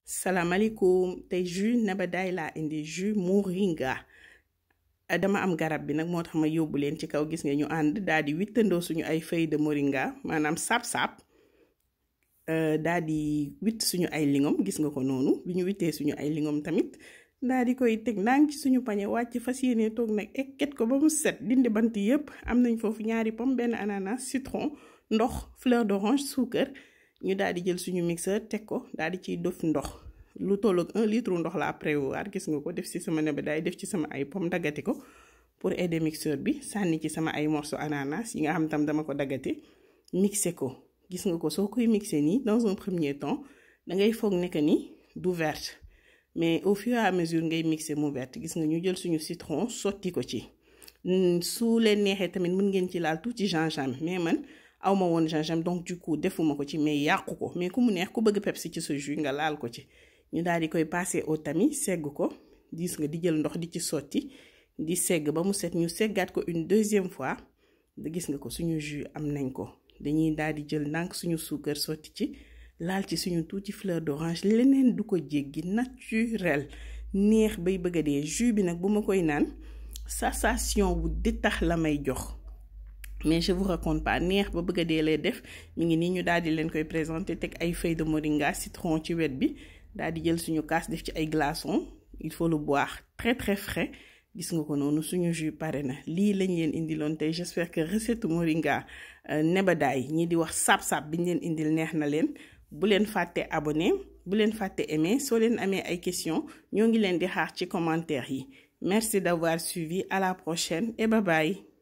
salaamaaleykum tey jus nebedaay laa indi jus moringa dama am garab bi nag moo tax ma yóbbu leen ci kaw gis nga ñu ànd daal di wittandoo suñu ay feuilles de moringa maanaam saab-saab daal di witt suñu ay lingom gis nga ko noonu bi ñu wittee suñu ay lingom tamit daal di koy teg ndànk ci suñu pañe wàcc fas yéene toog nag ekket ko ba mu set dindi bant yépp am nañ foofu ñaari pomme benn ananas citron ndox fleur d'orange suukar ñu daal di jël suñu mixeur teg ko daal di ciy def ndox lu tolloog 1 litre ndox la prévoir gis nga ko def ci sama nebedaay def ci sama ay pomme daggati ko pour aider mixeur bi sànni ci sama ay morceau ananas yi nga xam tam dama ko daggati mixé ko gis nga ko soo koy mixé nii dans un premier temps da ngay foog ne que ni du verte mais au fur et à mesure ngay mixé mu verte gis nga ñu jël suñu citron sotti ko ci su leen neexee tamit mën ngeen ci laal tuuti gingembre mais man awma woon gingembre donc du coup defuma ko ci mais yàqu ko mais ku mu neex ku bëgg Pepsi ci sa jus nga laal ko ci ñu daal di koy passer au tamis segg ko gis nga di jël ndox di ci sotti di segg ba mu set ñu seggaat ko une deuxième fois gis nga ko suñu jus am nañ ko dañuy daal di jël ndànk suñu suukar sotti ci laal ci suñu tuuti fleur d'orange leneen du ko jéggi naturel neex bay bëgg a dee jus bi nag bu ma koy naan sensation bu di tax la may jox mais je vous raconte pas neex ba bëgg a dee lay def mi ngi nii ñu daal di leen koy présenter teg ay feuilles de moringa citron ci wet bi daal di jël suñu kaas def ci ay glaçons il faut le boire très très frais gis nga ko noonu suñu jus pare na lii lañ leen indiloon tey j'espère que recette moringa nebedaay ñi di wax saab-saab biñ leen indil neex na leen bu leen fàtte abonné bu leen fàtte aimé soo leen amee ay questions ñoo ngi leen di xaar ci commentaire yi merci d'avoir suivi à la prochaine et bye bye.